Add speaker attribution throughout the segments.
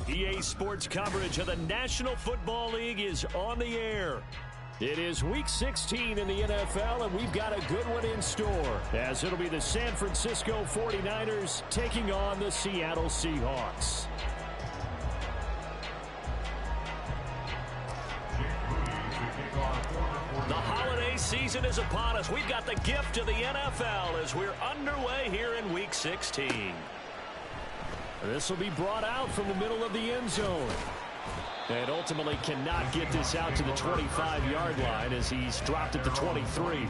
Speaker 1: EA Sports coverage of the National Football League is on the air. It is Week 16 in the NFL, and we've got a good one in store, as it'll be the San Francisco 49ers taking on the Seattle Seahawks. The holiday season is upon us. We've got the gift of the NFL as we're underway here in Week 16. This will be brought out from the middle of the end zone. And ultimately cannot get this out to the 25-yard line as he's dropped at the 23.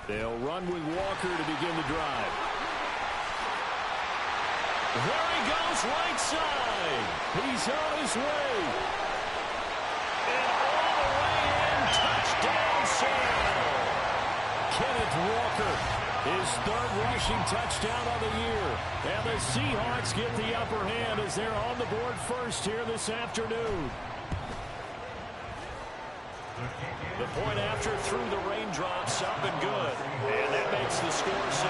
Speaker 1: They'll run with Walker to begin the drive. There he goes, right side. He's on his way. And all the way in, touchdown Seattle. Kenneth Walker, his third rushing touchdown of the year. And the Seahawks get the upper hand as they're on the board first here this afternoon. The point after through the raindrops, up and good. And that makes the score 7-0.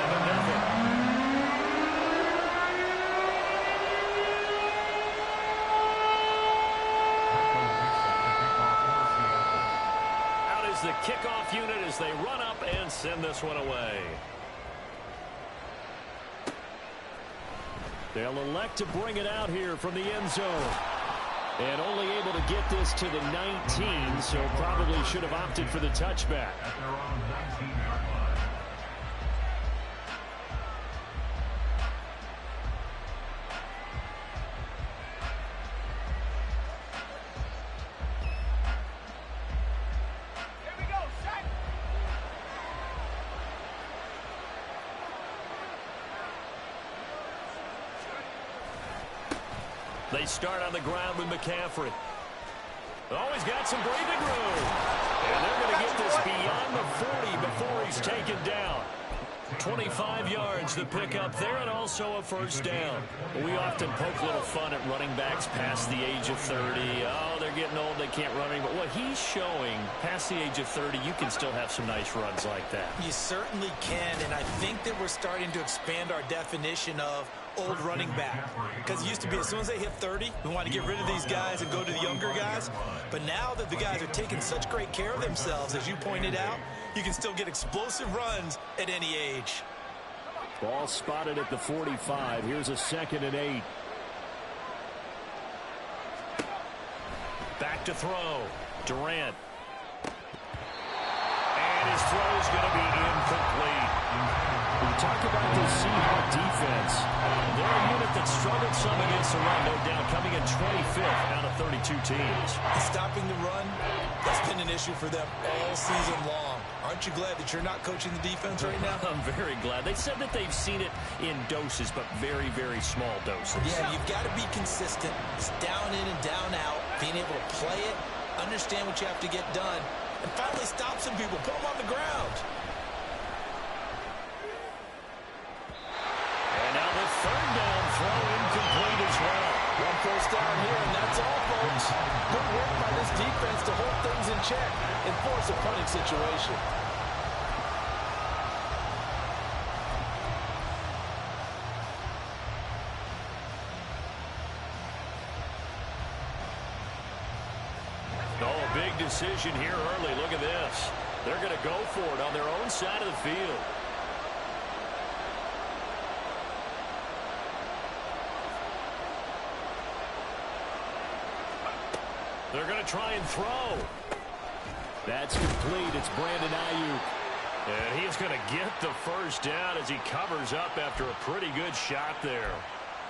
Speaker 1: Out is the kickoff unit as they run up and send this one away. They'll elect to bring it out here from the end zone. And only able to get this to the 19, so probably should have opted for the touchback.
Speaker 2: Here we go, set.
Speaker 1: They start on the ground with McCaffrey. Always got some breathing room. And they're going to get this beyond the 40 before he's taken down. 25 yards the pick up there, and also a first down. We often poke a little fun at running backs past the age of 30. Oh, they're getting old, they can't run anymore. What he's showing, past the age of 30, you can still have some nice runs like that.
Speaker 3: You certainly can, and I think that we're starting to expand our definition of old running back. Because it used to be as soon as they hit 30, we want to get rid of these guys and go to the younger guys. But now that the guys are taking such great care of themselves, as you pointed out, you can still get explosive runs at any age.
Speaker 1: Ball spotted at the 45. Here's a 2nd and 8. Back to throw. Durant. And his throw is going to be incomplete. We talk about the Seahawks defense. They're a unit that struggled some against the run, no doubt, coming in 25th out of 32 teams.
Speaker 3: Stopping the run, that's been an issue for them all season long. Aren't you glad that you're not coaching the defense right now?
Speaker 1: I'm very glad. They said that they've seen it in doses, but very, very small doses.
Speaker 3: Yeah, you've got to be consistent. It's down in and down out, being able to play it, understand what you have to get done, and finally stop some people, put them on the ground.
Speaker 1: And now the third down throw incomplete as well.
Speaker 3: One first down here, and that's all, folks. Good work by this defense to hold things in check and force a punting situation.
Speaker 1: Oh, big decision here early. Look at this. They're going to go for it on their own side of the field. They're going to try and throw. That's complete. It's Brandon Ayuk. And he's going to get the first down as he covers up after a pretty good shot there.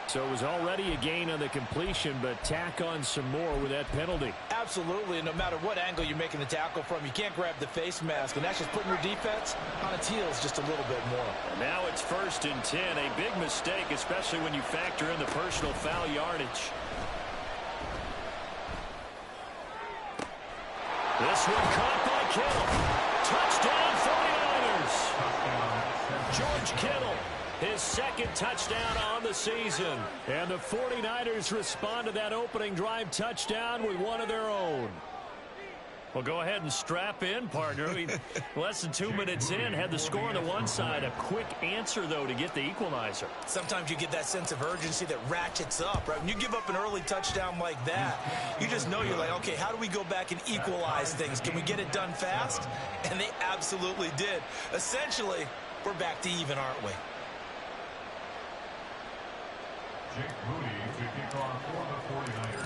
Speaker 1: So it was already a gain on the completion, but tack on some more with that penalty.
Speaker 3: Absolutely, and no matter what angle you're making the tackle from, you can't grab the face mask, and that's just putting your defense on its heels just a little bit more.
Speaker 1: And now it's 1st and 10, a big mistake, especially when you factor in the personal foul yardage. This one caught by Kittle. Touchdown 49ers. George Kittle, his second touchdown on the season. And the 49ers respond to that opening drive touchdown with one of their own. Well, go ahead and strap in, partner. Less than 2 minutes in, had the score on the one side. A quick answer, though, to get the equalizer.
Speaker 3: Sometimes you get that sense of urgency that ratchets up, right? When you give up an early touchdown like that, you just know you're like, okay, how do we go back and equalize things? Can we get it done fast? And they absolutely did. Essentially, we're back to even, aren't we?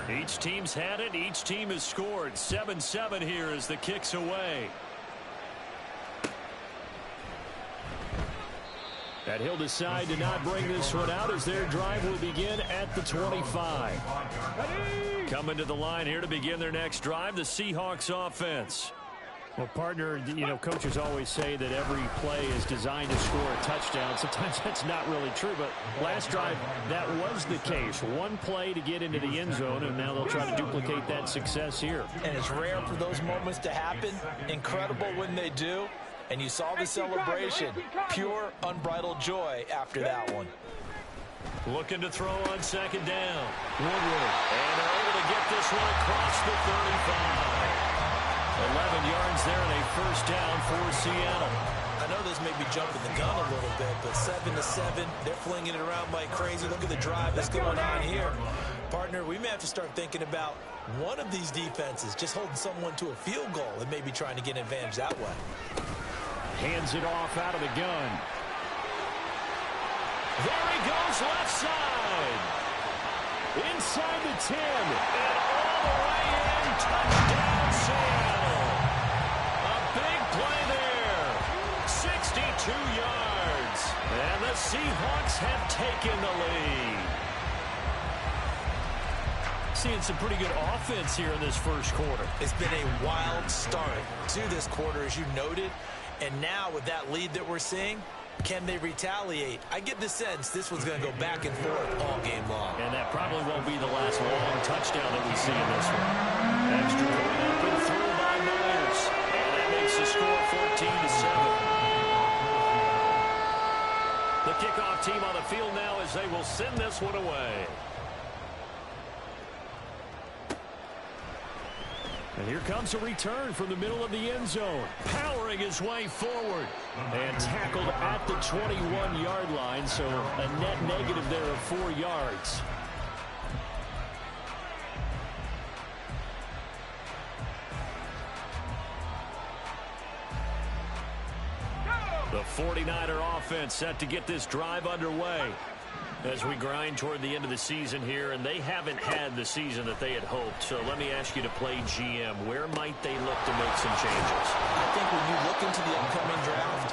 Speaker 1: Each team's had it. Each team has scored. 7-7 here as the kick's away. And he'll decide to not bring this one out as their drive will begin at the 25. Coming to the line here to begin their next drive, the Seahawks offense. Well, partner, you know, coaches always say that every play is designed to score a touchdown. Sometimes that's not really true, but last drive, that was the case. One play to get into the end zone, and now they'll try to duplicate that success here.
Speaker 3: And it's rare for those moments to happen. Incredible when they do. And you saw the celebration. Pure, unbridled joy after that one.
Speaker 1: Looking to throw on second down. Woodward. And they're able to get this one across the 35. 11 yards there and a first down for Seattle.
Speaker 3: I know this may be jumping the gun a little bit, but 7-7, they're flinging it around like crazy. Look at the drive that's going on here. Partner, we may have to start thinking about one of these defenses just holding someone to a field goal and maybe trying to get an advantage that way.
Speaker 1: Hands it off out of the gun. There he goes left side. Inside the 10. And all the way in. Touchdown Seattle. A big play there. 62 yards. And the Seahawks have taken the lead. Seeing some pretty good offense here in this first quarter.
Speaker 3: It's been a wild start to this quarter, as you noted. And now with that lead that we're seeing, can they retaliate? I get the sense this one's going to go back and forth all game long.
Speaker 1: And that probably won't be the last long touchdown that we see in this one. Extra point up and through by Myers. And that makes the score 14-7. The kickoff team on the field now as they will send this one away. And here comes a return from the middle of the end zone. Powering his way forward. And tackled at the 21-yard line. So a net negative there of 4 yards. The 49er offense set to get this drive underway as we grind toward the end of the season here, and they haven't had the season that they had hoped. So let me ask you to play GM. Where might they look to make some changes?
Speaker 3: I think when you look into the upcoming draft,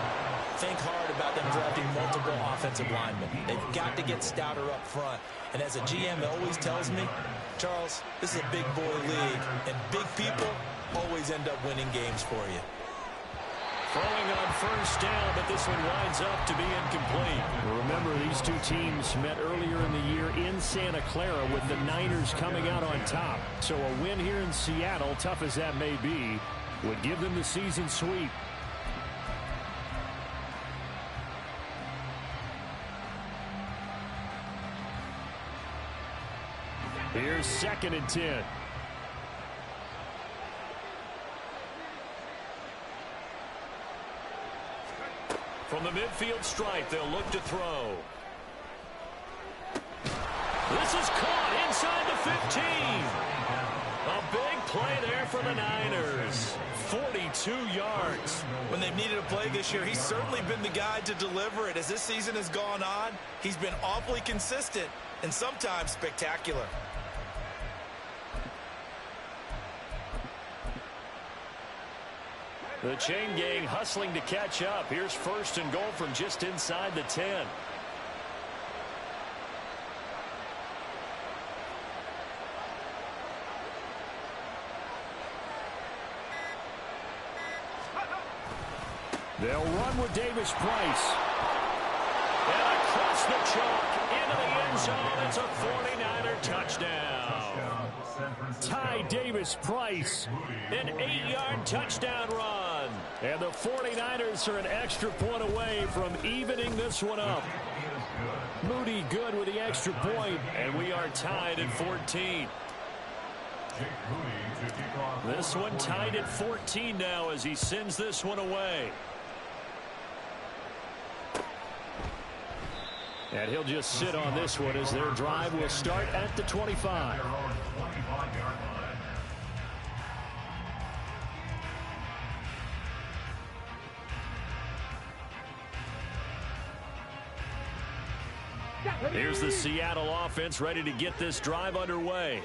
Speaker 3: think hard about them drafting multiple offensive linemen. They've got to get stouter up front. And as a GM, it always tells me, Charles, this is a big boy league, and big people always end up winning games for you.
Speaker 1: Throwing on first down, but this one winds up to be incomplete. Remember, these two teams met earlier in the year in Santa Clara with the Niners coming out on top. So a win here in Seattle, tough as that may be, would give them the season sweep. Here's 2nd and 10. From the midfield stripe, they'll look to throw. This is caught inside the 15. A big play there for the Niners. 42 yards.
Speaker 3: When they've needed a play this year, he's certainly been the guy to deliver it. As this season has gone on, he's been awfully consistent and sometimes spectacular.
Speaker 1: The chain gang hustling to catch up. Here's 1st and goal from just inside the 10. They'll run with Davis Price. And across the chalk into the end zone. It's a 49er touchdown. Ty Davis Price, an 8-yard touchdown run. And the 49ers are an extra point away from evening this one up. Moody good with the extra point, and we are tied at 14. This one tied at 14 now as he sends this one away. And he'll just sit on this one as their drive will start at the 25. Here's the Seattle offense ready to get this drive underway.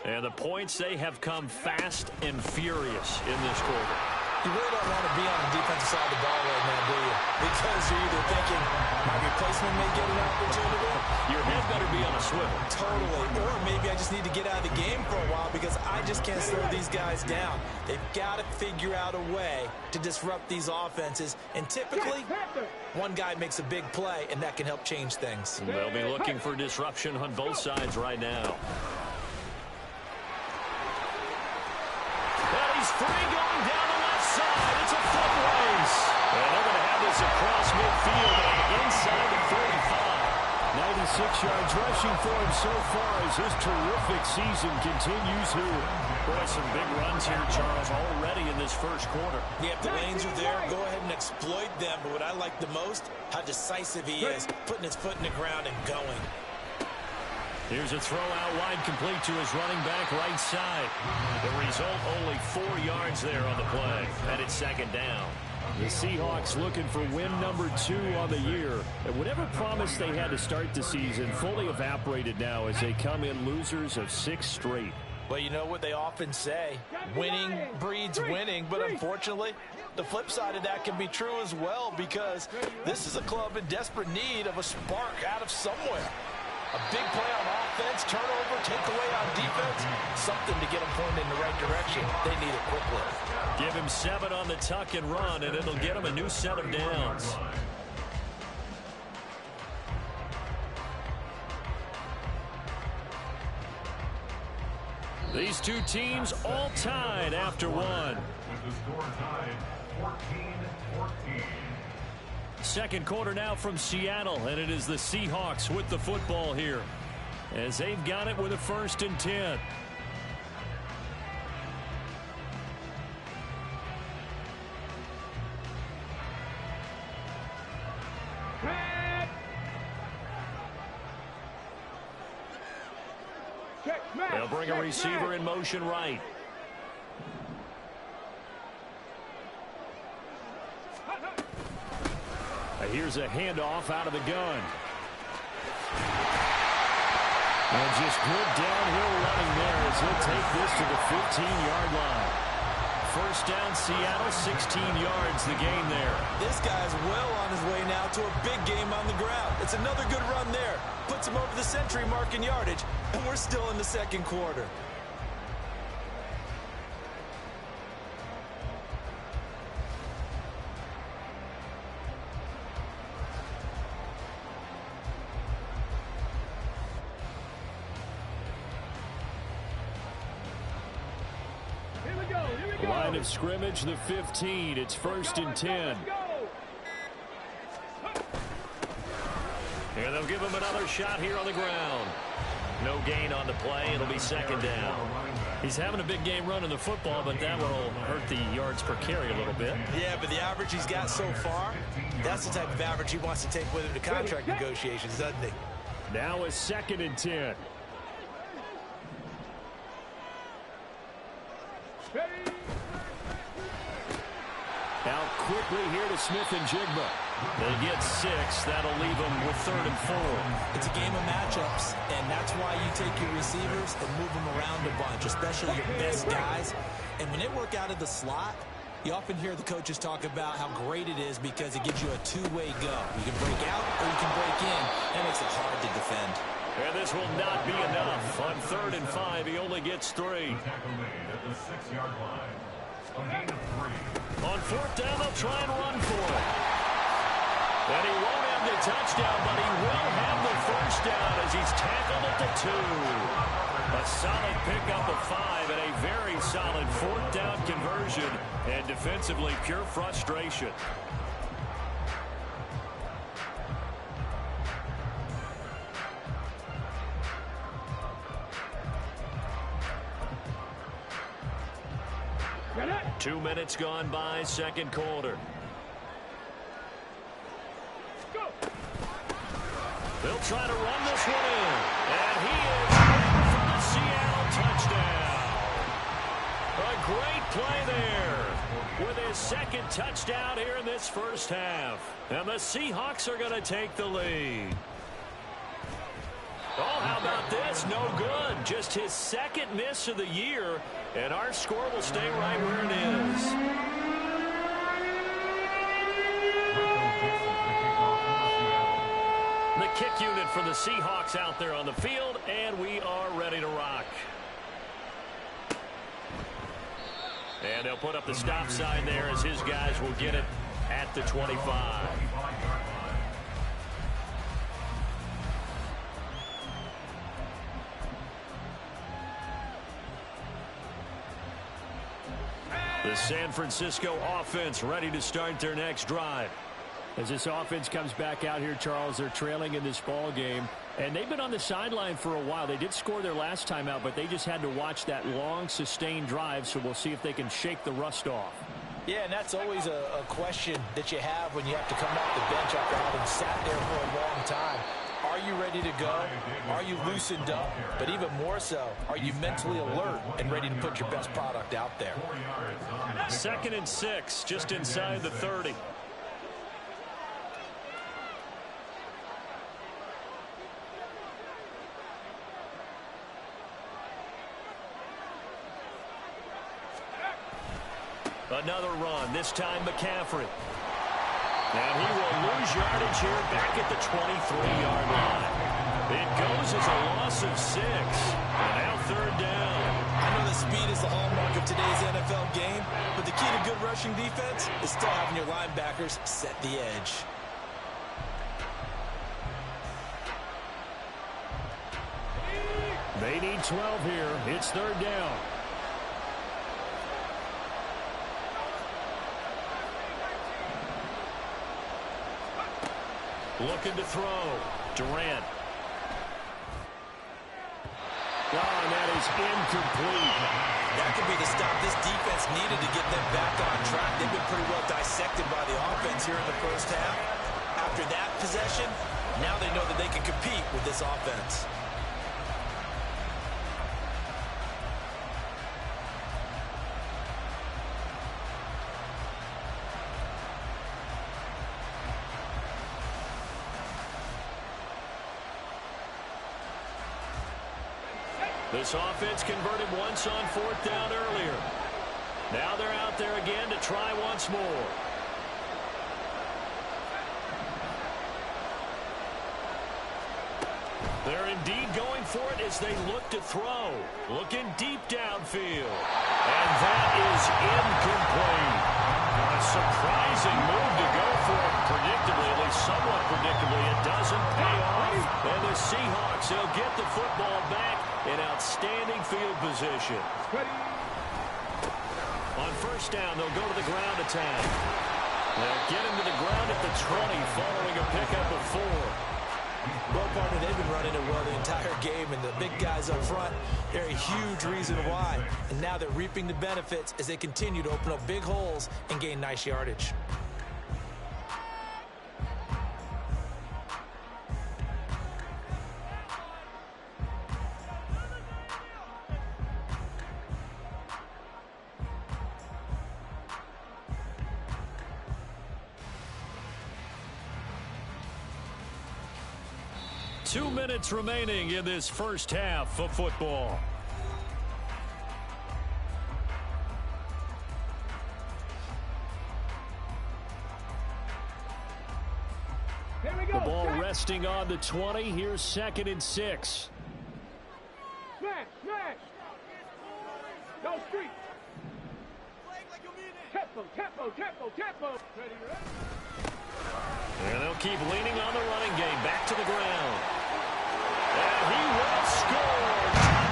Speaker 1: And the points, they have come fast and furious in this quarter.
Speaker 3: You really don't want to be on the defensive side of the ball right now, do you? Because you're either thinking my replacement may get an opportunity.
Speaker 1: Your head better be on a swivel.
Speaker 3: Totally. Or maybe I just need to get out of the game for a while because I just can't slow these guys down. They've got to figure out a way to disrupt these offenses. And typically, one guy makes a big play, and that can help change things.
Speaker 1: They'll be looking for disruption on both sides right now. And he's free going down the left side. It's a foot race. And they're going to have this across midfield and inside the 45. 96 yards rushing for him so far as his terrific season continues here. Boy, some big runs here, Charles, already in this first quarter.
Speaker 3: Yeah, if the lanes are there, go ahead and exploit them. But what I like the most, how decisive he is, putting his foot in the ground and going.
Speaker 1: Here's a throw out wide complete to his running back right side. The result, only 4 yards there on the play. And it's second down. The Seahawks looking for win number 2 on the year. And whatever promise they had to start the season fully evaporated now as they come in losers of 6 straight.
Speaker 3: Well, you know what they often say, winning breeds winning, but unfortunately, the flip side of that can be true as well because this is a club in desperate need of a spark out of somewhere. A big play on offense, turnover, takeaway on defense, something to get them pointed in the right direction. They need it quickly.
Speaker 1: Give him 7 on the tuck and run, and it'll get him a new set of downs. These two teams all tied after one.
Speaker 2: With the score tied 14-14.
Speaker 1: Second quarter now from Seattle, and it is the Seahawks with the football here as they've got it with a 1st and 10. They'll bring a receiver in motion right. Here's a handoff out of the gun. And just good downhill running there as he'll take this to the 15-yard line. First down, Seattle, 16 yards the gain there.
Speaker 3: This guy's well on his way now to a big game on the ground. It's another good run there. Puts him over the century mark in yardage, and we're still in the second quarter.
Speaker 1: Line of scrimmage, the 15. It's 1st and 10. And they'll give him another shot here on the ground. No gain on the play. It'll be second down. He's having a big game running the football, but that will hurt the yards per carry a little bit.
Speaker 3: Yeah, but the average he's got so far, that's the type of average he wants to take with him to contract negotiations, doesn't he?
Speaker 1: Now it's 2nd and 10. Out quickly here to Smith and Jigba. They get 6. That'll leave them with 3rd and 4.
Speaker 3: It's a game of matchups, and that's why you take your receivers and move them around a bunch, especially your best guys. And when they work out of the slot, you often hear the coaches talk about how great it is because it gives you a two-way go. You can break out or you can break in. That makes it hard to defend.
Speaker 1: And this will not be enough. On 3rd and 5, he only gets 3.
Speaker 2: Tackle made at the 6-yard line. A gain of 3.
Speaker 1: On 4th down, they'll try and run for it. And he won't have the touchdown, but he will have the first down as he's tackled at the 2. A solid pickup of 5 and a very solid fourth down conversion. And defensively, pure frustration.
Speaker 4: Ready?
Speaker 1: 2 minutes gone by, second quarter.
Speaker 4: Go.
Speaker 1: They'll try to run this one in. And he is in for the Seattle touchdown. A great play there with his second touchdown here in this first half. And the Seahawks are going to take the lead. Oh, how about this? No good. Just his second miss of the year. And our score will stay right where it is. The kick unit for the Seahawks out there on the field, and we are ready to rock. And they'll put up the stop sign there as his guys will get it at the 25. The San Francisco offense ready to start their next drive.
Speaker 5: As this offense comes back out here, Charles, they're trailing in this ball game, and they've been on the sideline for a while. They did score their last time out, but they just had to watch that long, sustained drive, so we'll see if they can shake the rust off.
Speaker 3: Yeah, and that's always a question that you have when you have to come off the bench after having sat there for a long time. Are you ready to go? Are you loosened up? But even more so, are you mentally alert and ready to put your best product out there?
Speaker 1: 2nd and 6, just inside the 30. Another run, this time McCaffrey. And he will lose yardage here back at the 23-yard line. It goes as a loss of 6. And now 3rd down.
Speaker 3: I know the speed is the hallmark of today's NFL game, but the key to good rushing defense is still having your linebackers set the edge.
Speaker 5: They need 12 here. It's 3rd down.
Speaker 1: Looking to throw. Durant.
Speaker 5: Oh, and that is incomplete.
Speaker 3: That could be the stop this defense needed to get them back on track. They've been pretty well dissected by the offense here in the first half. After that possession, now they know that they can compete with this offense.
Speaker 1: This offense converted once on 4th down earlier. Now they're out there again to try once more. They're indeed going for it as they look to throw. Looking deep downfield. And that is incomplete. A surprising move to go for it. Predictably, at least somewhat predictably, it doesn't pay off. And the Seahawks, they'll get the football back in outstanding field position. On 1st down, they'll go to the ground attack. They'll get him to the ground at the 20 following a pickup of 4.
Speaker 3: Well, partner, they've been running it well the entire game, and the big guys up front, they're a huge reason why. And now they're reaping the benefits as they continue to open up big holes and gain nice yardage.
Speaker 1: Two minutes remaining in this first half of football.
Speaker 4: Here we go.
Speaker 5: The ball resting on the 20. Here's 2nd and 6.
Speaker 4: Smash, smash. Go street. Tempo, tempo, tempo, tempo. Ready, ready.
Speaker 1: And they'll keep leaning on the running game. Back to the ground. And he will score.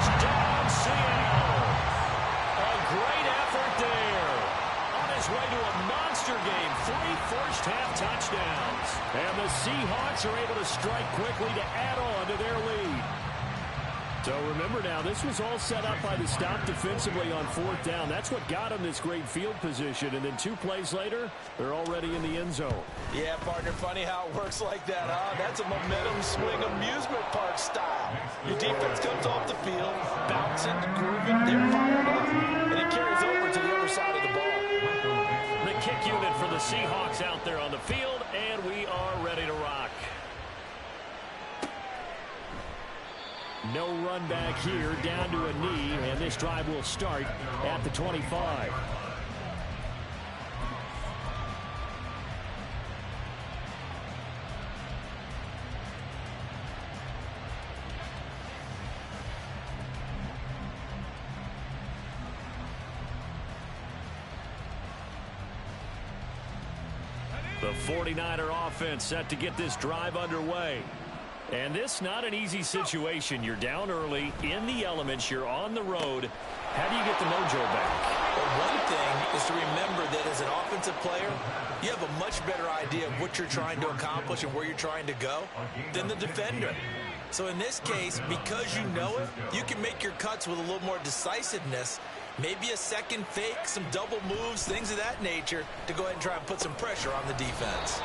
Speaker 1: Touchdown. way to a monster game. 3 first-half touchdowns. And the Seahawks are able to strike quickly to add on to their lead. So remember now, this was all set up by the stop defensively on 4th down. That's what got them this great field position. And then 2 plays later, they're already in the end zone.
Speaker 3: Yeah, partner, funny how it works like that, huh? That's a momentum swing amusement park style. Your defense comes off the field, bouncing, grooving, they're fired up, and it carries over to the other side of the ball.
Speaker 1: The kick unit for the Seahawks out there on the field, and we are ready to rock. No run back here, down to a knee, and this drive will start at the 25. The 49er offense set to get this drive underway. And this not an easy situation. You're down early, in the elements, you're on the road. How do you get the mojo back?
Speaker 3: Well, one thing is to remember that as an offensive player, you have a much better idea of what you're trying to accomplish and where you're trying to go than the defender. So in this case, because you know it, you can make your cuts with a little more decisiveness. Maybe a second fake, some double moves, things of that nature to go ahead and try and put some pressure on the defense.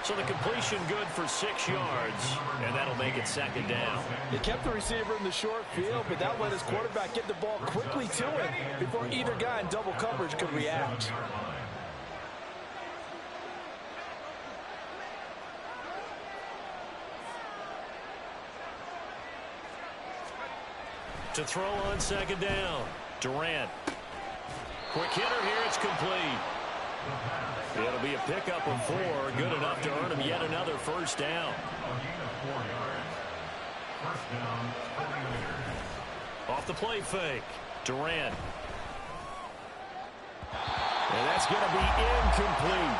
Speaker 1: So the completion good for 6 yards, and that'll make it 2nd down.
Speaker 3: They kept the receiver in the short field, but that let his quarterback get the ball quickly to him before either guy in double coverage could react.
Speaker 1: To throw on 2nd down, Durant. Quick hitter here, it's complete. It'll be a pickup of 4, good enough to earn him yet another 1st down. Off the play fake, Durant. And that's going to be incomplete.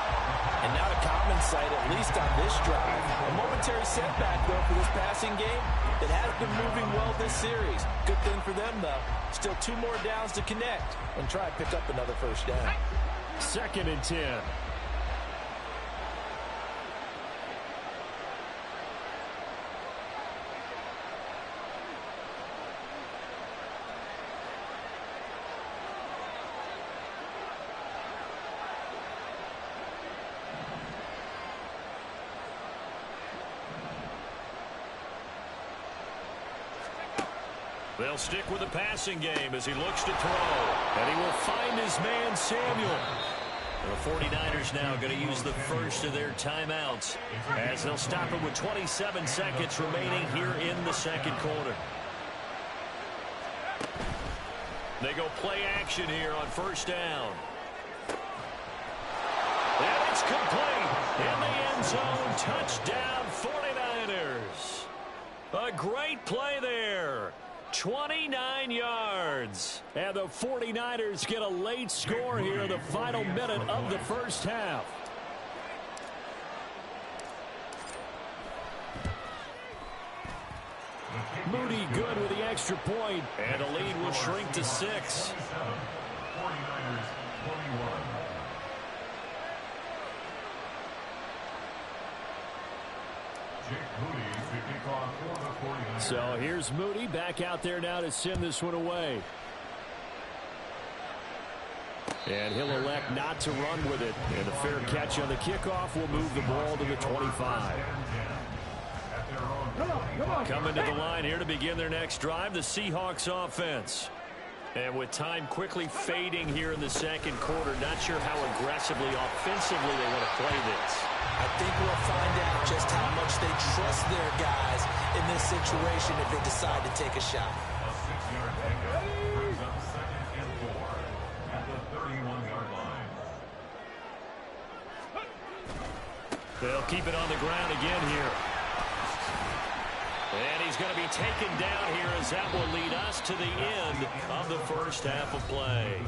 Speaker 3: And not a common sight, at least on this drive. A momentary setback, though, for this passing game that has been moving well this series. Good thing for them, though. Still 2 more downs to connect and try and pick up another 1st down.
Speaker 1: 2nd and 10. They'll stick with the passing game as he looks to throw. And he will find his man, Samuel. The 49ers now going to use the first of their timeouts as they'll stop it with 27 seconds remaining here in the 2nd quarter. They go play action here on 1st down. And it's complete in the end zone. Touchdown 49ers. A great play there. 29 yards. And the 49ers get a late score here in the final minute of the 1st half. Moody good with the extra point. And the lead will shrink to 6.
Speaker 2: 49ers 21.
Speaker 1: So here's Moody back out there now to send this one away. And he'll elect not to run with it. And a fair catch on the kickoff will move the ball to the 25. Coming to the line here to begin their next drive, the Seahawks offense. And with time quickly fading here in the 2nd quarter, not sure how aggressively, offensively they want to play this.
Speaker 3: I think we'll find out just how much they trust their guys in this situation if they decide to take a shot.
Speaker 2: A 6-yard pickup brings up 2nd and 4 at the 31-yard line.
Speaker 1: They'll keep it on the ground again here. And he's going to be taken down here as that will lead us to the end of the 1st half of play.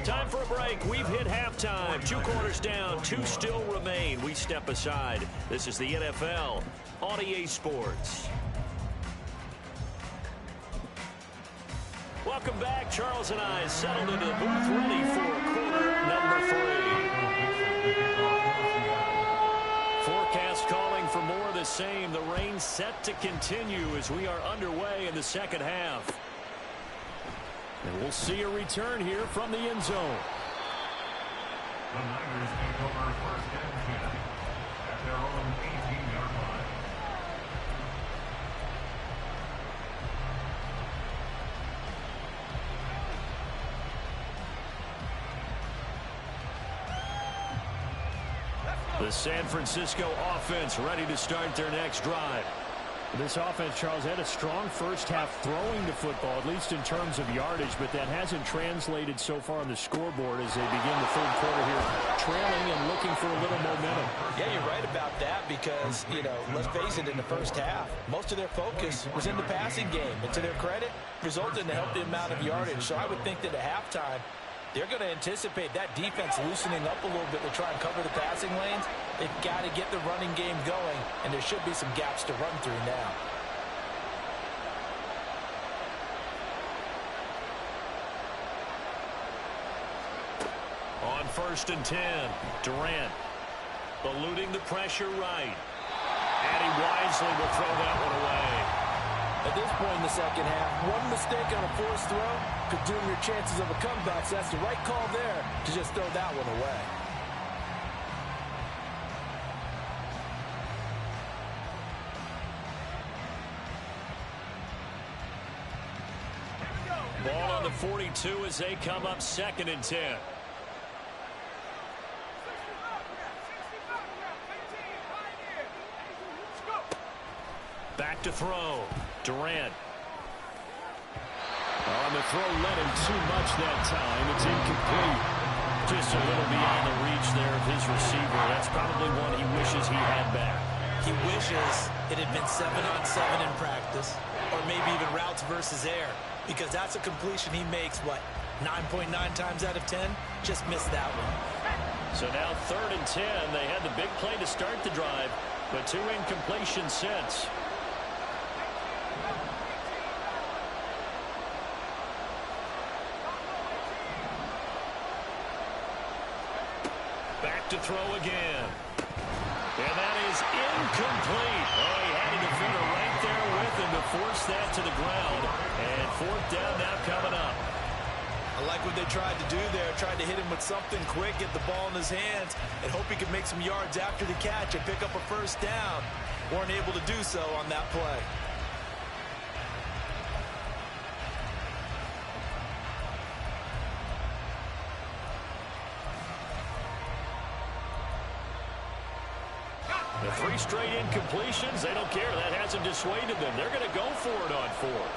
Speaker 1: Time for a break. We've hit halftime. 2 quarters down. 2 still remain. We step aside. This is the NFL on EA Sports. Welcome Welcome back. Charles and I settled into the booth ready for quarter number 3. Forecast calling for more of the same. The rain set to continue as we are underway in the second half. And we'll see a return here from the end zone.
Speaker 2: The Niners take over first and 10 at their own 18-yard line.
Speaker 1: The San Francisco offense ready to start their next drive.
Speaker 5: This offense, Charles, had a strong first half throwing the football, at least in terms of yardage, but that hasn't translated so far on the scoreboard as they begin the third quarter here, trailing and looking for a little momentum.
Speaker 3: Yeah, you're right about that because, let's face it, in the first half, most of their focus was in the passing game. And to their credit, resulted in a healthy amount of yardage. So I would think that at halftime, they're going to anticipate that defense loosening up a little bit to try and cover the passing lanes. They've got to get the running game going, and there should be some gaps to run through now.
Speaker 1: On 1st and 10, Durant eluding the pressure right. And he wisely will throw that one away.
Speaker 3: At this point in the second half, one mistake on a forced throw could doom your chances of a comeback. So that's the right call there to just throw that one away.
Speaker 1: Ball on the 42 as they come up 2nd and 10. Back to throw. Durant. On the throw, led him too much that time. It's incomplete. Just a little beyond the reach there of his receiver. That's probably one he wishes he had back.
Speaker 3: He wishes it had been 7-on-7 in practice, or maybe even routes versus air, because that's a completion he makes, 9.9 times out of 10? Just missed that one.
Speaker 1: So now 3rd and 10. They had the big play to start the drive, but 2 incompletions since. To throw again. And that is incomplete. Oh, he had a defender right there with him to force that to the ground. And 4th down now coming up.
Speaker 3: I like what they tried to do there. Tried to hit him with something quick, get the ball in his hands, and hope he could make some yards after the catch and pick up a first down. Weren't able to do so on that play.
Speaker 1: The 3 straight incompletions, they don't care. That hasn't dissuaded them. They're going to go for it on 4th.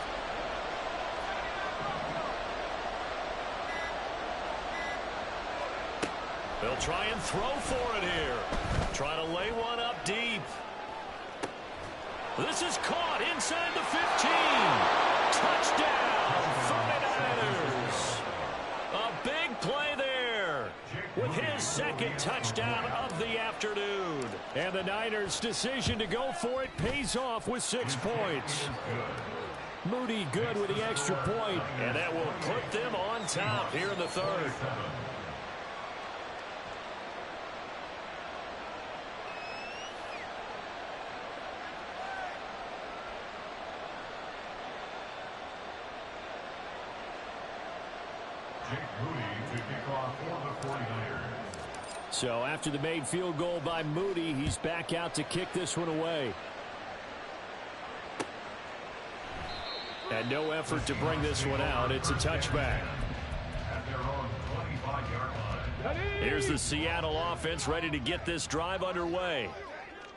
Speaker 1: They'll try and throw for it here. Try to lay one up deep. This is caught inside the 15. Touchdown, 49ers. A big play there with his 2nd touchdown of the afternoon.
Speaker 5: And the Niners' decision to go for it pays off with 6 points. Moody good with the extra point.
Speaker 1: And that will put them on top here in the 3rd.
Speaker 5: So after the made field goal by Moody, he's back out to kick this one away. And no effort to bring this one out. It's a touchback.
Speaker 1: Here's the Seattle offense ready to get this drive underway.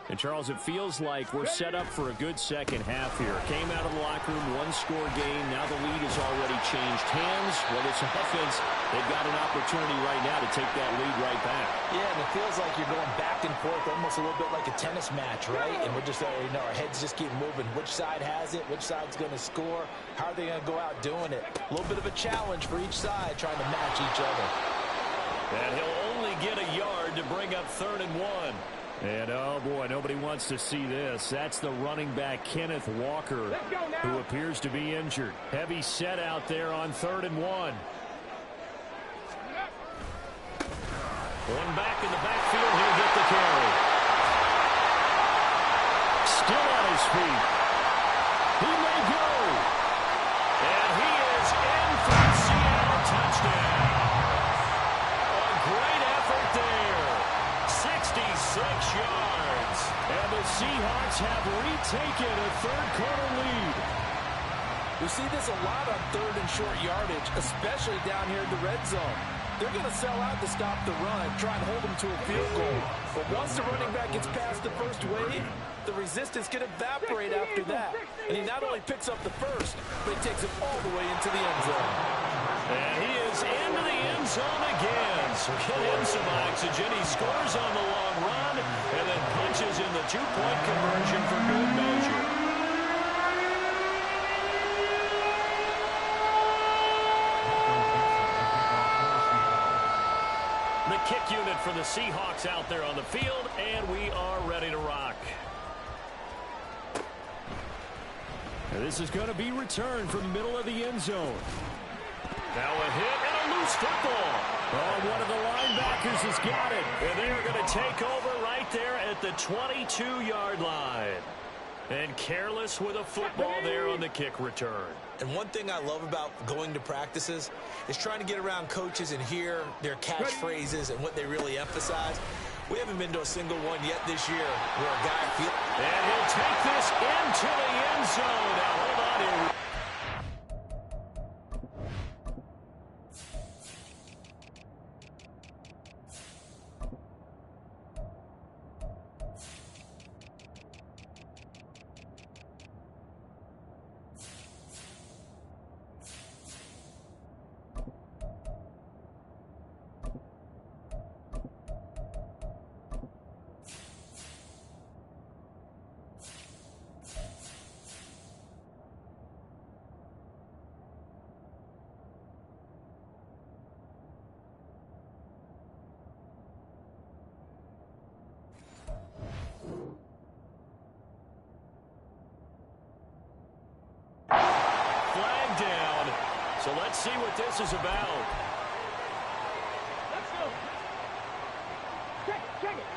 Speaker 5: And, Charles, it feels like we're set up for a good second half here. Came out of the locker room, 1-score game. Now the lead has already changed hands. Well, this offense, they've got an opportunity right now to take that lead right back.
Speaker 3: Yeah, and it feels like you're going back and forth, almost a little bit like a tennis match, right? And we're just, our heads just keep moving. Which side has it? Which side's going to score? How are they going to go out doing it? A little bit of a challenge for each side, trying to match each other.
Speaker 1: And he'll only get a yard to bring up 3rd and 1.
Speaker 5: And, oh, boy, nobody wants to see this. That's the running back, Kenneth Walker, who appears to be injured. Heavy set out there on 3rd and 1. One back in the backfield. He'll get the carry. Still on his feet. He may go. And he is in for the Seattle touchdown. A great effort there. 66 yards. And the Seahawks have retaken a third-quarter lead.
Speaker 3: We see this a lot on 3rd and short yardage, especially down here in the red zone. They're going to sell out to stop the run, try and hold them to a field goal. But once the running back gets past the first wave, the resistance can evaporate after that. And he not only picks up the first, but he takes it all the way into the end zone.
Speaker 1: And he is into the end zone again. So get him some oxygen. He scores on the long run and then punches in the two-point conversion for good measure. The kick unit for the Seahawks out there on the field, and we are ready to rock.
Speaker 5: And this is going to be returned from the middle of the end zone.
Speaker 1: Now a hit and a loose football.
Speaker 5: Oh, one of the linebackers has got it.
Speaker 1: And they are going to take over right there at the 22-yard line. And careless with a football there on the kick return.
Speaker 3: And one thing I love about going to practices is trying to get around coaches and hear their catchphrases and what they really emphasize. We haven't been to a single one yet this year where a guy feels...
Speaker 1: And he'll take this into the end zone. Now hold on here. So let's see what this is about.
Speaker 4: Let's go. Check it.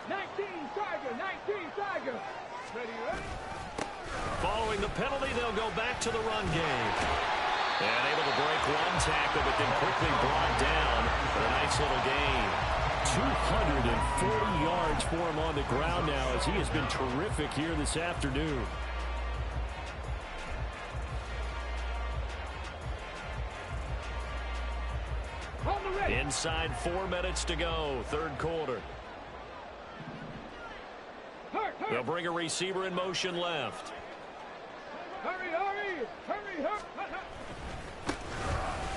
Speaker 4: 19 Tiger. Ready?
Speaker 1: Following the penalty, they'll go back to the run game. And able to break one tackle, but then quickly brought down for a nice little gain.
Speaker 5: 240 yards for him on the ground now as he has been terrific here this afternoon.
Speaker 1: Inside 4 minutes to go, third quarter. They'll bring a receiver in motion left.
Speaker 4: Hurry.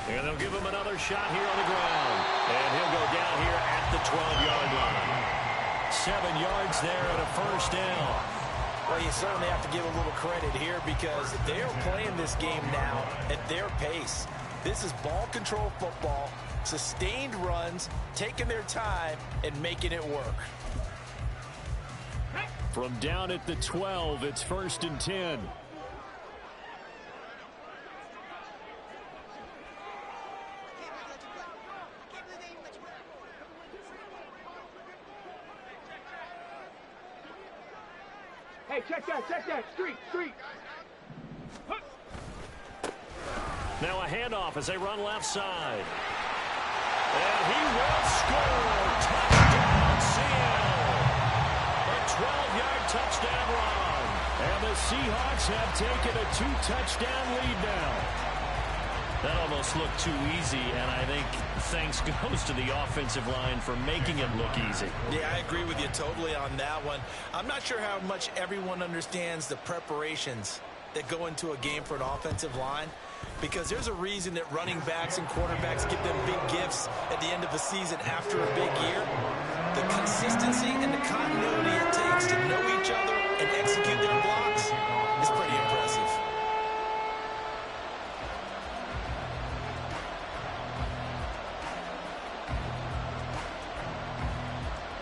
Speaker 1: And they'll give him another shot here on the ground. And he'll go down here at the 12-yard line. 7 yards there and a first down.
Speaker 3: Well, you certainly have to give a little credit here because they're playing this game now at their pace. This is ball control football, sustained runs, taking their time, and making it work.
Speaker 5: From down at the 12, it's 1st and 10.
Speaker 4: Hey, check that. Street.
Speaker 1: Now a handoff as they run left side. And he will score. Touchdown, Seattle. A 12-yard touchdown run.
Speaker 5: And the Seahawks have taken a 2-touchdown lead now.
Speaker 1: That almost looked too easy, and I think thanks goes to the offensive line for making it look easy.
Speaker 3: Yeah, I agree with you totally on that one. I'm not sure how much everyone understands the preparations that go into a game for an offensive line, because there's a reason that running backs and quarterbacks give them big gifts at the end of a season after a big year. The consistency and the continuity it takes to know each other and execute their blocks is pretty impressive.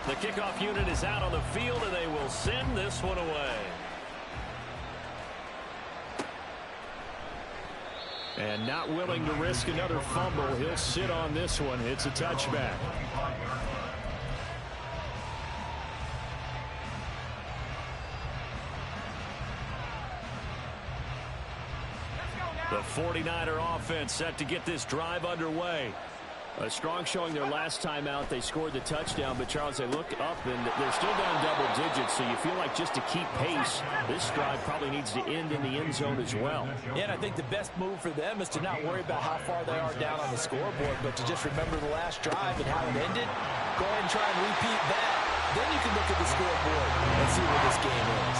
Speaker 1: The kickoff unit is out on the field, and they will send this one away.
Speaker 5: And not willing to risk another fumble, he'll sit on this one. It's a touchback. The 49er offense set to get this drive underway. A strong showing their last time out. They scored the touchdown, but Charles, they look up and they're still down double digits, so you feel like just to keep pace, this drive probably needs to end in the end zone as well.
Speaker 3: Yeah, and I think the best move for them is to not worry about how far they are down on the scoreboard, but to just remember the last drive and how it ended. Go ahead and try and repeat that. Then you can look at the scoreboard and see where this game is.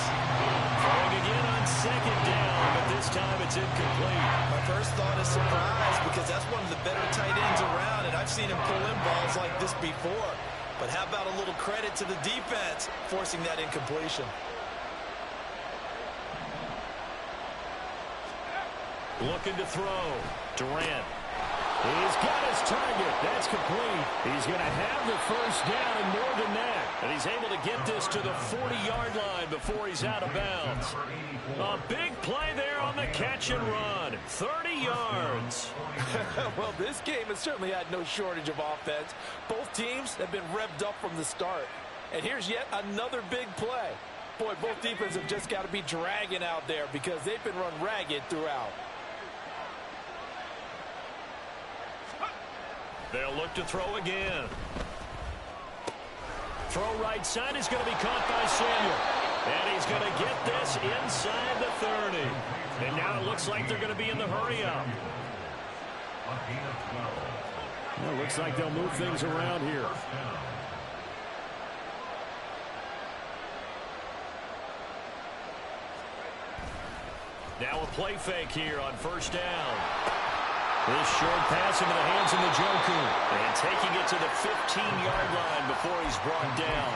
Speaker 1: Throwing again on second down, but this time it's incomplete.
Speaker 3: My first thought is surprise, because that's one of the better tight ends around, and I've seen him pull in balls like this before. But how about a little credit to the defense forcing that incompletion?
Speaker 1: Looking to throw. Durant. He's got his target. That's complete. He's going to have the first down and more than that. And he's able to get this to the 40-yard line before he's out of bounds. A big play there on the catch and run. 30 yards.
Speaker 3: Well, this game has certainly had no shortage of offense. Both teams have been revved up from the start. And here's yet another big play. Boy, both defenses have just got to be dragging out there because they've been run ragged throughout.
Speaker 1: They'll look to throw again. Throw right side is going to be caught by Samuel. And he's going to get this inside the 30. And now it looks like they're going to be in the hurry-up.
Speaker 5: Well, looks like they'll move things around here.
Speaker 1: Now a play fake here on first down. This short pass into the hands of Njoku. And taking it to the 15-yard line before he's brought down.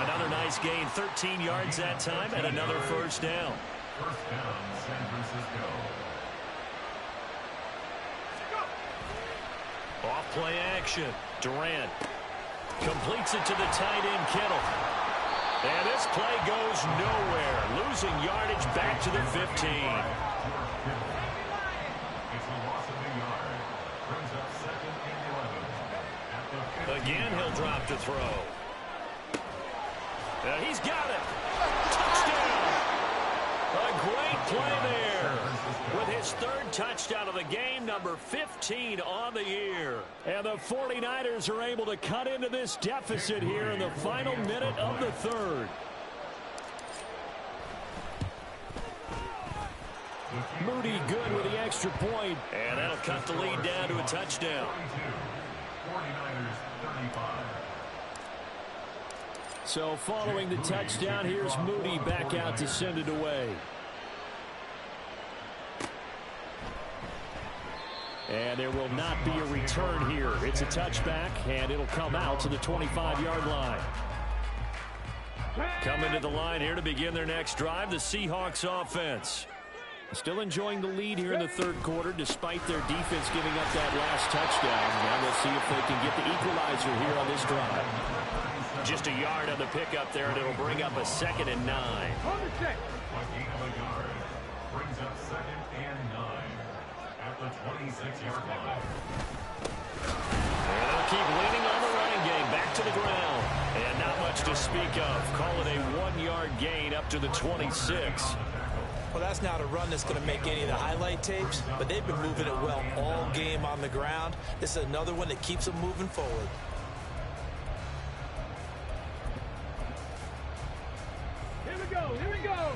Speaker 1: Another nice gain, 13 yards that time, and another first down.
Speaker 2: First down, San Francisco.
Speaker 1: Off play action. Durant completes it to the tight end, Kittle. And this play goes nowhere. Losing yardage back to the 15. Again, he'll drop to throw. He's got it. Touchdown. A great play there. With his third touchdown of the game, number 15 on the year.
Speaker 5: And the 49ers are able to cut into this deficit here in the final minute of the third. Moody good with the extra point.
Speaker 1: And that'll cut the lead down to a touchdown.
Speaker 2: 49ers 35.
Speaker 5: So following the touchdown, here's Moody back out to send it away. And there will not be a return here. It's a touchback, and it'll come out to the 25-yard line.
Speaker 1: Coming to the line here to begin their next drive, the Seahawks offense.
Speaker 5: Still enjoying the lead here in the third quarter, despite their defense giving up that last touchdown. Now we'll see if they can get the equalizer here on this drive.
Speaker 1: Just a yard on the pickup there, and it'll bring up a 2nd and 9.
Speaker 2: A gain of a yard brings up 2nd and 9 at the 26-yard line.
Speaker 1: And they'll keep leaning on the running game back to the ground. And not much to speak of. Call it a 1-yard gain up to the 26.
Speaker 3: Well, that's not a run that's going to make any of the highlight tapes, but they've been moving it well all game on the ground. This is another one that keeps them moving forward.
Speaker 4: Here we go, here we go.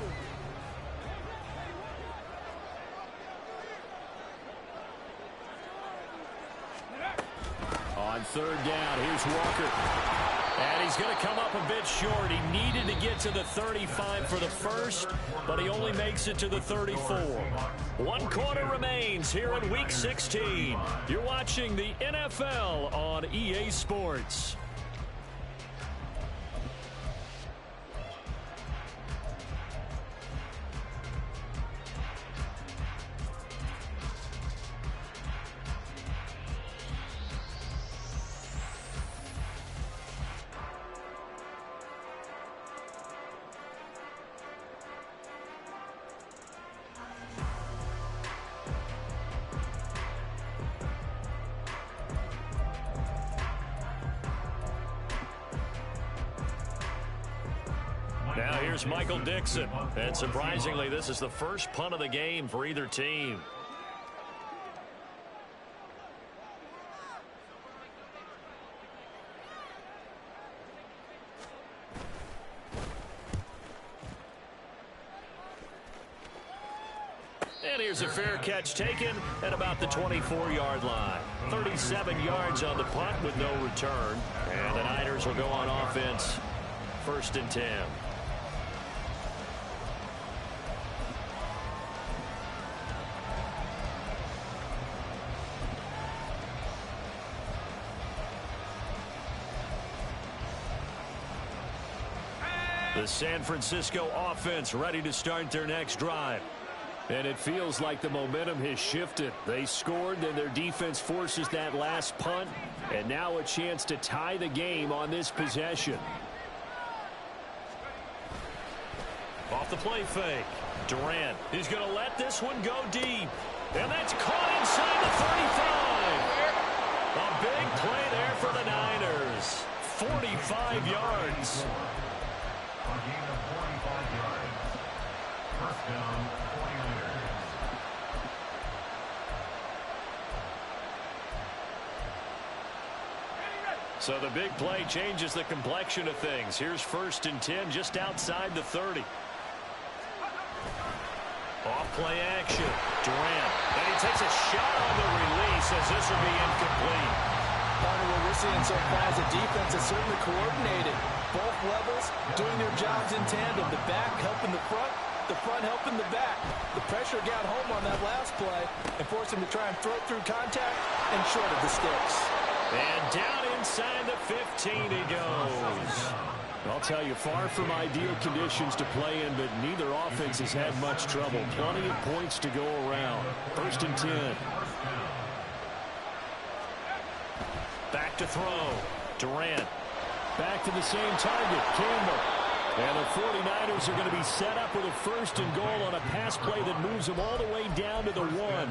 Speaker 5: On third down, here's Walker.
Speaker 1: And he's going to come up a bit short. He needed to get to the 35 for the first, but he only makes it to the 34. 1 quarter remains here in Week 16. You're watching the NFL on EA Sports. Now here's Michael Dixon. And surprisingly, this is the first punt of the game for either team. And here's a fair catch taken at about the 24-yard line. 37 yards on the punt with no return. And the Niners will go on offense. 1st and 10. The San Francisco offense ready to start their next drive. And it feels like the momentum has shifted. They scored, then their defense forces that last punt. And now a chance to tie the game on this possession. Off the play fake. Durant, he's going to let this one go deep. And that's caught inside the 35. A big play there for the Niners. 45 yards.
Speaker 2: A gain of 45 yards. 1st down, 49ers.
Speaker 1: So the big play changes the complexion of things. Here's 1st and 10 just outside the 30. Off play action. Durant. And he takes a shot on the release as this will be incomplete.
Speaker 3: Part of what we're seeing so far is the defense is certainly coordinated. Both levels doing their jobs in tandem. The back helping the front helping the back. The pressure got home on that last play and forced him to try and throw through contact and short of the sticks.
Speaker 1: And down inside the 15 he goes.
Speaker 5: I'll tell you, far from ideal conditions to play in, but neither offense has had much trouble. Plenty of points to go around. 1st and 10.
Speaker 1: Back to throw. Durant.
Speaker 5: Back to the same target, Campbell. And the 49ers are going to be set up with a 1st and goal on a pass play that moves them all the way down to the 1.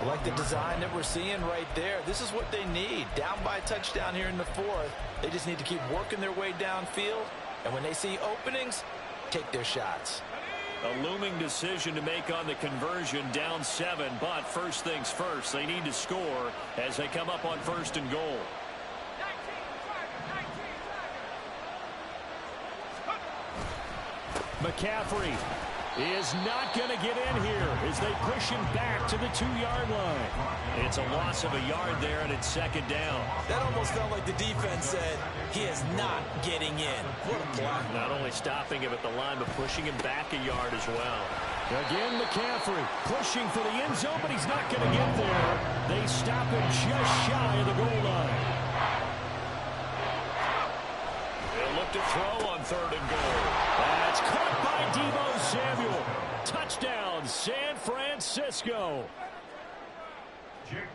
Speaker 3: I like the design that we're seeing right there. This is what they need. Down by a touchdown here in the 4th. They just need to keep working their way downfield. And when they see openings, take their shots.
Speaker 1: A looming decision to make on the conversion, down 7. But first things first, they need to score as they come up on 1st and goal. McCaffrey is not going to get in here as they push him back to the 2-yard line. It's a loss of a yard there, and it's 2nd down.
Speaker 3: That almost felt like the defense said he is not getting in. What a play.
Speaker 1: Not only stopping him at the line, but pushing him back a yard as well.
Speaker 5: Again, McCaffrey pushing for the end zone, but he's not going to get there. They stop him just shy of the goal line.
Speaker 1: They'll look to throw on 3rd and goal.
Speaker 5: That's caught by Deebo Samuel. Touchdown, San Francisco.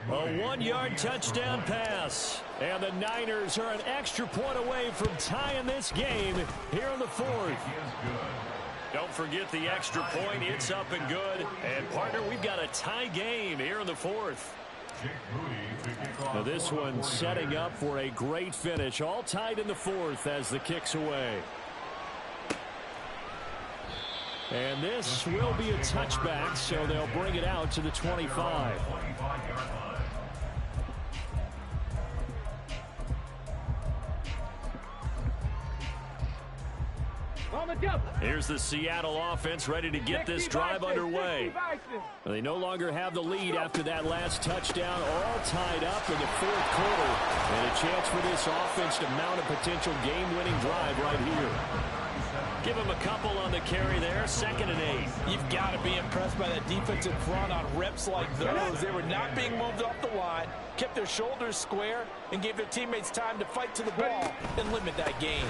Speaker 1: A 1-yard touchdown pass.
Speaker 5: And the Niners are an extra point away from tying this game here in the 4th.
Speaker 1: Don't forget the extra point. It's up and good. And, partner, we've got a tie game here in the 4th.
Speaker 5: Now this one setting up for a great finish. All tied in the 4th as the kick's away. And this will be a touchback, so they'll bring it out to the 25.
Speaker 1: Here's the Seattle offense ready to get this drive underway.
Speaker 5: They no longer have the lead after that last touchdown, all tied up in the 4th quarter. And a chance for this offense to mount a potential game-winning drive right here.
Speaker 1: Give him a couple on the carry there. 2nd and 8.
Speaker 3: You've got to be impressed by that defensive front on reps like those. They were not being moved off the line, kept their shoulders square, and gave their teammates time to fight to the ball and limit that gain.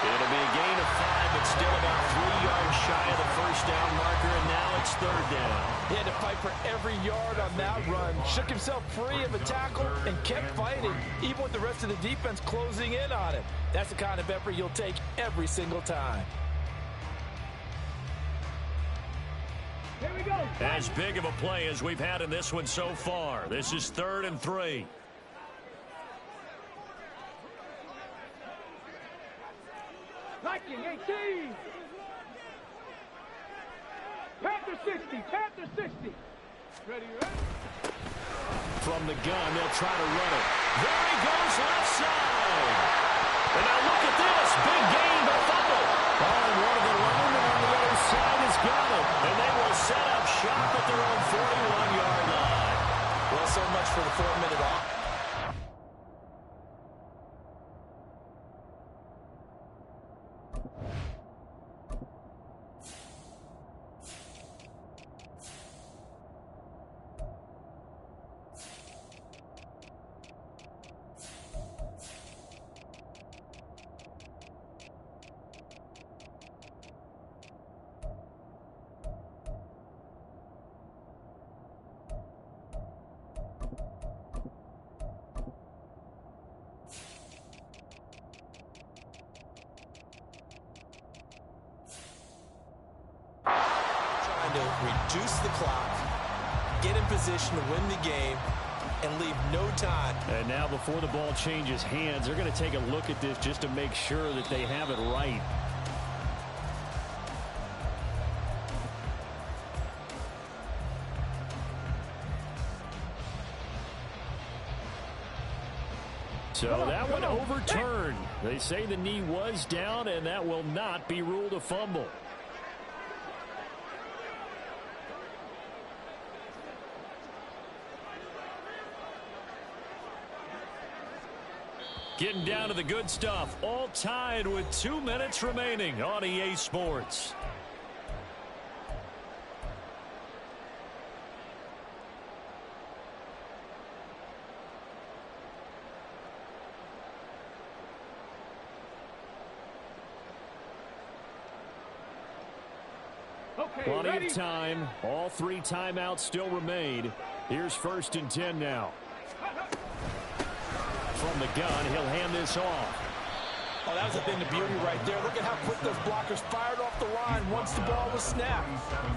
Speaker 1: It'll be a gain of 5, but still about 3 yards shy of the 1st down marker, and now it's 3rd down.
Speaker 3: He had to fight for every yard on that run. Shook himself free of a tackle and kept fighting, even with the rest of the defense closing in on him. That's the kind of effort you'll take every single time.
Speaker 4: Here we go.
Speaker 1: As big of a play as we've had in this one so far. This is 3rd and 3.
Speaker 4: 18. Panther 60. Panther 60. Ready, ready?
Speaker 5: From the gun, they'll try to run it.
Speaker 1: There he goes left side. And now look at this. Big gain, but fumble. Oh, and one of the linemen on the other side has got it. And they will set up shop at their own 41-yard line.
Speaker 3: Well, so much for the 4-minute off. Reduce the clock, get in position to win the game, and leave no time.
Speaker 5: And now before the ball changes hands, they're going to take a look at this just to make sure that they have it right. So that one overturned. They say the knee was down, and that will not be ruled a fumble. Getting down to the good stuff. All tied with 2 minutes remaining on EA Sports.
Speaker 4: Okay,
Speaker 5: Plenty
Speaker 4: ready?
Speaker 5: of time. All 3 timeouts still remain. Here's 1st and 10 now. From the gun, he'll hand this off.
Speaker 3: Oh, that was a thing of beauty right there. Look at how quick those blockers fired off the line once the ball was snapped.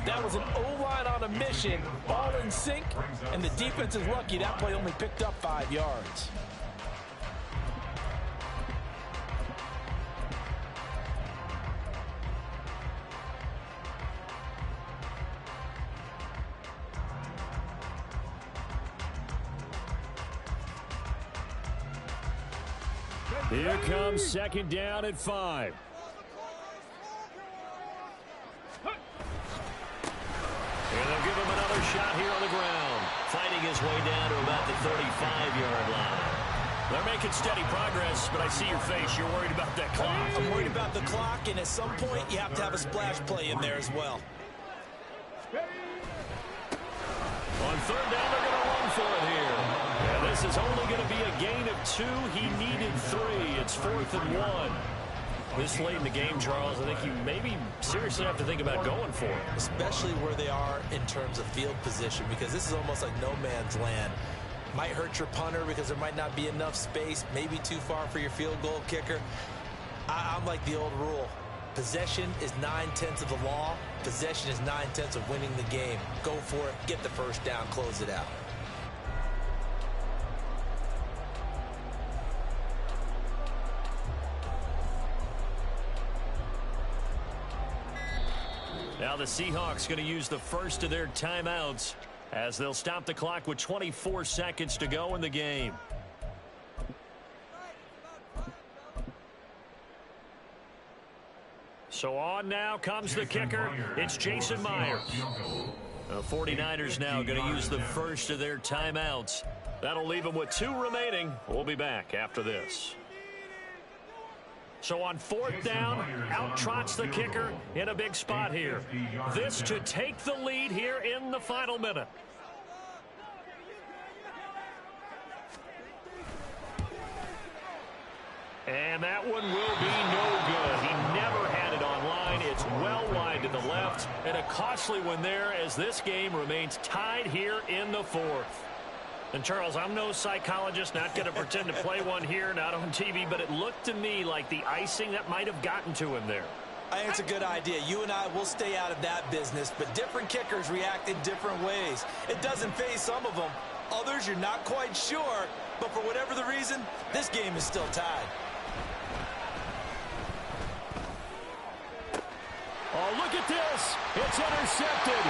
Speaker 3: That was an O-line on a mission, all in sync, and the defense is lucky that play only picked up 5 yards.
Speaker 5: Here comes 2nd down at 5.
Speaker 1: And they'll give him another shot here on the ground. Fighting his way down to about the 35-yard line. They're making steady progress, but I see your face. You're worried about that clock.
Speaker 3: I'm worried about the clock, and at some point, you have to have a splash play in there as well.
Speaker 1: On 3rd down, they're going to run for it here. And this is only going to be a gain of 2. He needed 3. It's 4th and 1. This late in the game, Charles, I think you maybe seriously have to think about going for it.
Speaker 3: Especially where they are in terms of field position, because this is almost like no man's land. Might hurt your punter because there might not be enough space, maybe too far for your field goal kicker. I'm like the old rule. Possession is 9/10 of the law. Possession is 9/10 of winning the game. Go for it, get the 1st down, close it out.
Speaker 1: Now the Seahawks going to use the first of their timeouts as they'll stop the clock with 24 seconds to go in the game. So on now comes the kicker. It's Jason Myers. The 49ers now going to use the first of their timeouts. That'll leave them with 2 remaining. We'll be back after this. So on 4th down, out trots the kicker in a big spot here. This to take the lead here in the final minute. And that one will be no good. He never had it on line. It's well wide to the left. And a costly one there as this game remains tied here in the 4th. And, Charles, I'm no psychologist, not going to pretend to play one here, not on TV, but it looked to me like the icing that might have gotten to him there.
Speaker 3: I think it's a good idea. You and I will stay out of that business, but different kickers react in different ways. It doesn't faze some of them. Others, you're not quite sure, but for whatever the reason, this game is still tied.
Speaker 5: Oh, look at this. It's intercepted.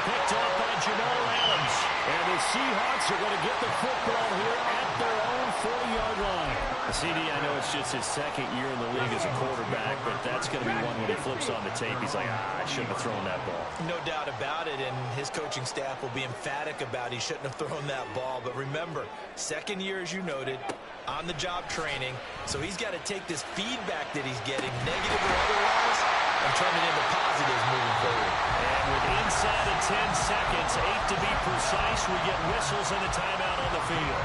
Speaker 1: Picked off by Jamal Adams.
Speaker 5: And the Seahawks are going to get the football here at their own 40-yard line.
Speaker 1: CD, I know it's just his second year in the league as a quarterback, but that's going to be one when he flips on the tape. He's like, I shouldn't have thrown that ball.
Speaker 3: No doubt about it, and his coaching staff will be emphatic about he shouldn't have thrown that ball. But remember, second year, as you noted, on-the-job training, so he's got to take this feedback that he's getting, negative or otherwise, and turn it into positives moving forward.
Speaker 1: And with inside of 10 seconds, 8 to be precise, we get whistles and a timeout on the field.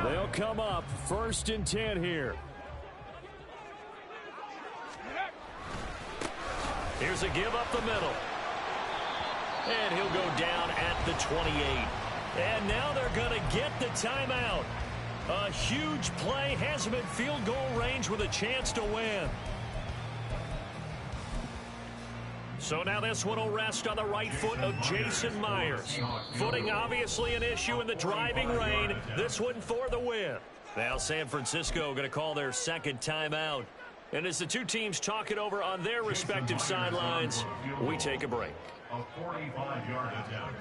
Speaker 5: They'll come up 1st and 10 here.
Speaker 1: Here's a give up the middle. And he'll go down at the 28. And now they're going to get the timeout. A huge play has him in field goal range with a chance to win. So now this one will rest on the right foot of Jason Myers. Footing obviously an issue in the driving rain. This one for the win. Now San Francisco going to call their second timeout. And as the two teams talk it over on their respective sidelines, we take a break.
Speaker 2: A 45-yard attempt.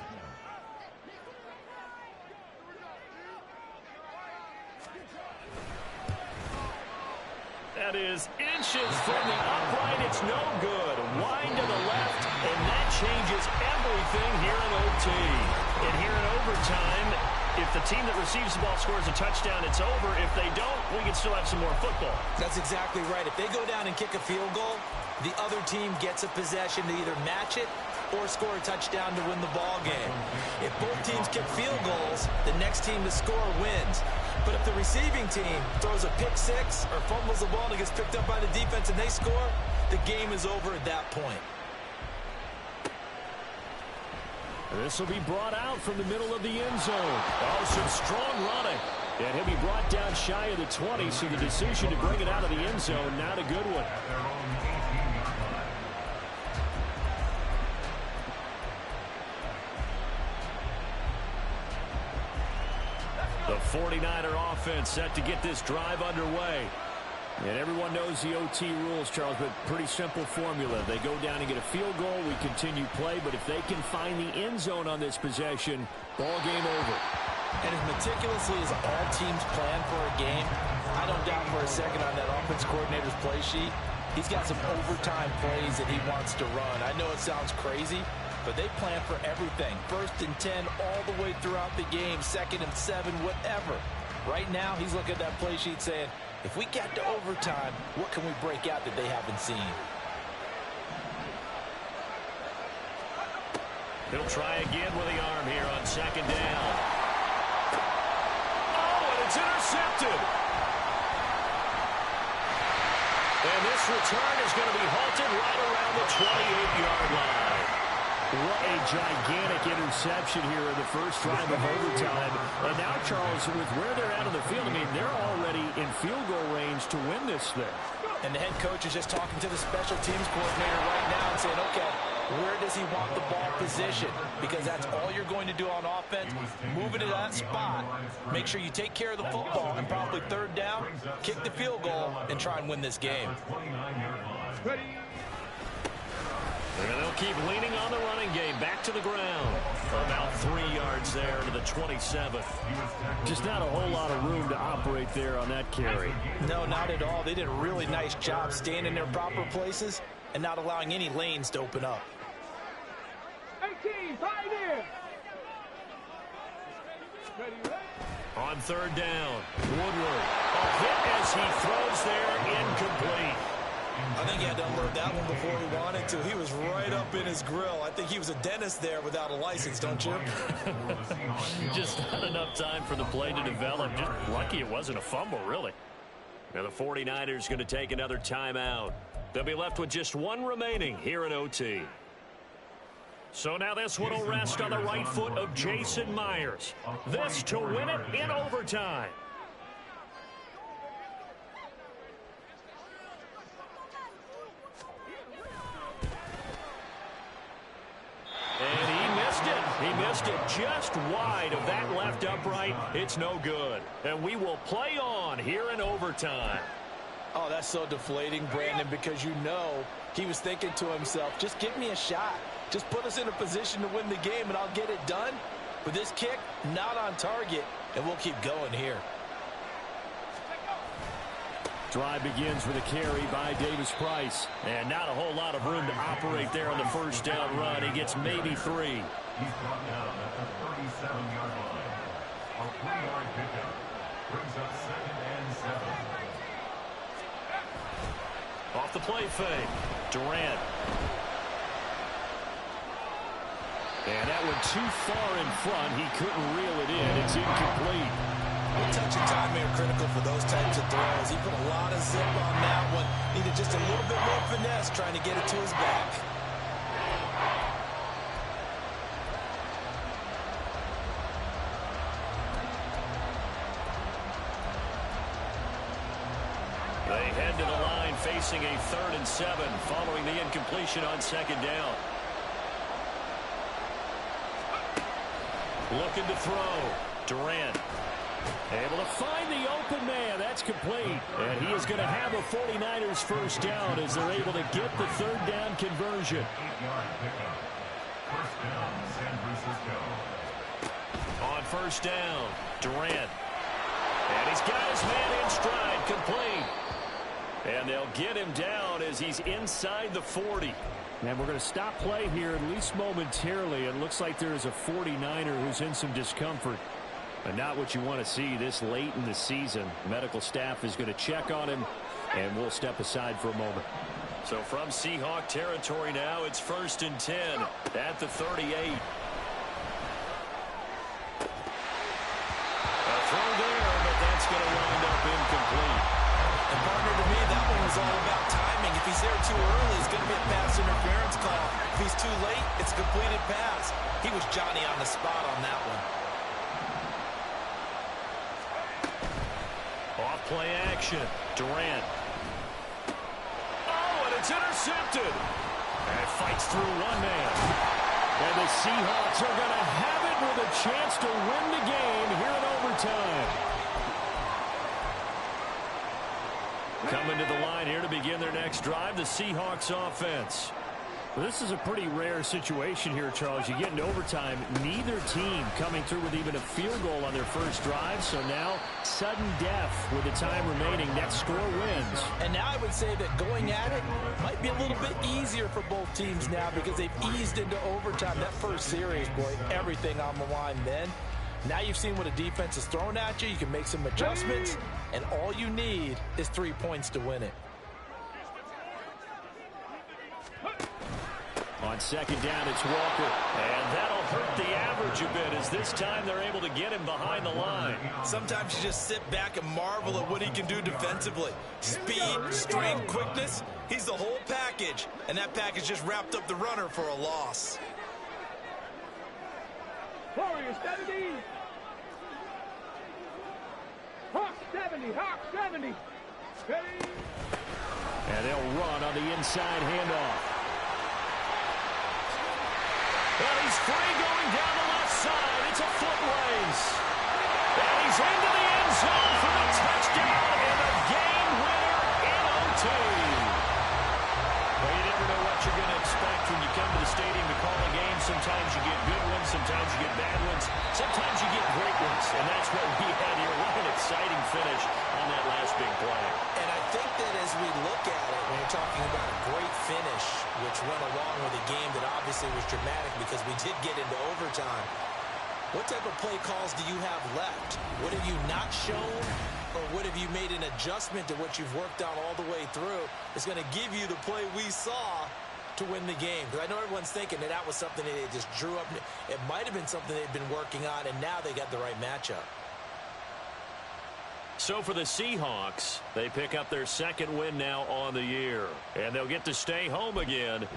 Speaker 1: That is inches from the upright. It's no good. Wide to the left, and that changes everything here in OT. And here in overtime, if the team that receives the ball scores a touchdown, it's over. If they don't, we can still have some more football.
Speaker 3: That's exactly right. If they go down and kick a field goal, the other team gets a possession to either match it or score a touchdown to win the ball game. If both teams kick field goals, the next team to score wins. But if the receiving team throws a pick six or fumbles the ball and it gets picked up by the defense and they score, the game is over at that point.
Speaker 5: This will be brought out from the middle of the end zone. Oh, some strong running. And he'll be brought down shy of the 20, so the decision to bring it out of the end zone, not a good one.
Speaker 1: The 49er offense set to get this drive underway.
Speaker 5: And everyone knows the OT rules, Charles, but pretty simple formula. They go down and get a field goal, we continue play, but if they can find the end zone on this possession, ball game over.
Speaker 3: And as meticulously as all teams plan for a game, I don't doubt for a second on that offense coordinator's play sheet, he's got some overtime plays that he wants to run. I know it sounds crazy, but they plan for everything. 1st and 10 all the way throughout the game, 2nd and 7, whatever. Right now, he's looking at that play sheet saying, if we get to overtime, what can we break out that they haven't seen?
Speaker 1: He'll try again with the arm here on 2nd down. Oh, and it's intercepted. And this return is going to be halted right around the 28-yard line.
Speaker 5: What a gigantic interception here in the first drive of overtime. And now, Charles, with where they're at on the field, I mean, they're already in field goal range to win this thing.
Speaker 3: And the head coach is just talking to the special teams coordinator right now and saying, okay, where does he want the ball positioned? Because that's all you're going to do on offense. Move it to that spot. Make sure you take care of the football and probably 3rd down, kick the field goal, and try and win this game.
Speaker 1: And they'll keep leaning on the running game. Back to the ground. About 3 yards there to the 27th.
Speaker 5: Just not a whole lot of room to operate there on that carry.
Speaker 3: No, not at all. They did a really nice job staying in their proper places and not allowing any lanes to open up.
Speaker 4: 18, pioneer.
Speaker 1: On 3rd down, Woodward. A hit as he throws there, incomplete.
Speaker 3: I think he had to unload that one before he wanted to. He was right up in his grill. I think he was a dentist there without a license, don't you?
Speaker 1: Just not enough time for the play to develop. Just lucky it wasn't a fumble, really. Now the 49ers going to take another timeout. They'll be left with just one remaining here in OT. So now this one will rest on the right foot of Jason Myers. This to win it in overtime. And he missed missed it just wide of that left upright. It's no good. And we will play on here in overtime.
Speaker 3: Oh, that's so deflating, Brandon, because you know he was thinking to himself, just give me a shot. Just put us in a position to win the game, and I'll get it done. But this kick, not on target, and we'll keep going here.
Speaker 5: Drive begins with a carry by Davis-Price.
Speaker 1: And not a whole lot of room to operate there on the first down run. He gets maybe 3.
Speaker 2: He's brought down at the 37-yard line. A 3-yard pickup brings up 2nd and 7.
Speaker 1: Off the play fake. Durant. And that went too far in front. He couldn't reel it in. It's incomplete.
Speaker 3: Touch and time are critical for those types of throws. He put a lot of zip on that one. Needed just a little bit more finesse trying to get it to his back.
Speaker 1: They head to the line facing a 3rd and 7 following the incompletion on 2nd down. Looking to throw. Durant. Able to find the open man. That's complete. And he is going to have a 49ers first down as they're able to get the 3rd down conversion.
Speaker 2: 8-yard pickup. First down, San Francisco.
Speaker 1: On first down, Durant. And he's got his man in stride, complete. And they'll get him down as he's inside the 40.
Speaker 5: And we're going to stop play here at least momentarily. It looks like there is a 49er who's in some discomfort. And not what you want to see this late in the season. Medical staff is going to check on him, and we'll step aside for a moment.
Speaker 1: So from Seahawk territory now, it's 1st and 10 at the 38. A throw there, but that's going to wind up incomplete.
Speaker 3: And partner, to me, that one was all about timing. If he's there too early, it's going to be a pass interference call. If he's too late, it's a completed pass. He was Johnny on the spot on that one.
Speaker 1: Off play action. Durant. Oh, and it's intercepted. And it fights through one man. And the Seahawks are going to have it with a chance to win the game here in overtime. Coming to the line here to begin their next drive, the Seahawks offense.
Speaker 5: Well, this is a pretty rare situation here, Charles. You get into overtime, neither team coming through with even a field goal on their first drive. So now, sudden death with the time remaining. Next score wins.
Speaker 3: And now I would say that going at it might be a little bit easier for both teams now because they've eased into overtime. That first series, boy, everything on the line then. Now you've seen what a defense is thrown at you. You can make some adjustments, and all you need is 3 points to win it.
Speaker 5: On second down, it's Walker.
Speaker 1: And that'll hurt the average a bit as this time they're able to get him behind the line.
Speaker 3: Sometimes you just sit back and marvel at what he can do defensively. Speed, strength, quickness, he's the whole package. And that package just wrapped up the runner for a loss.
Speaker 4: Warriors 70. Hawk 70. Hawk 70. Ready.
Speaker 5: And they'll run on the inside handoff.
Speaker 1: And he's free going down the left side. It's a foot race. And he's into the end zone for the touchdown and a game winner in OT. Well, you never know what you're going to expect when you come to the stadium to call a game. Sometimes you get good ones. Sometimes you get bad ones. Sometimes you get great ones. And that's what we had here. What an exciting finish on that last big play.
Speaker 3: And I think that as we look at it, when you're talking about a great finish, which went along with a game that obviously was dramatic because we did get into overtime, what type of play calls do you have left? What have you not shown, or what have you made an adjustment to what you've worked on all the way through? It's going to give you the play we saw to win the game. Because I know everyone's thinking that that was something that they just drew up. It might have been something they've been working on, and now they got the right matchup.
Speaker 1: So for the Seahawks, they pick up their second win now on the year. And they'll get to stay home again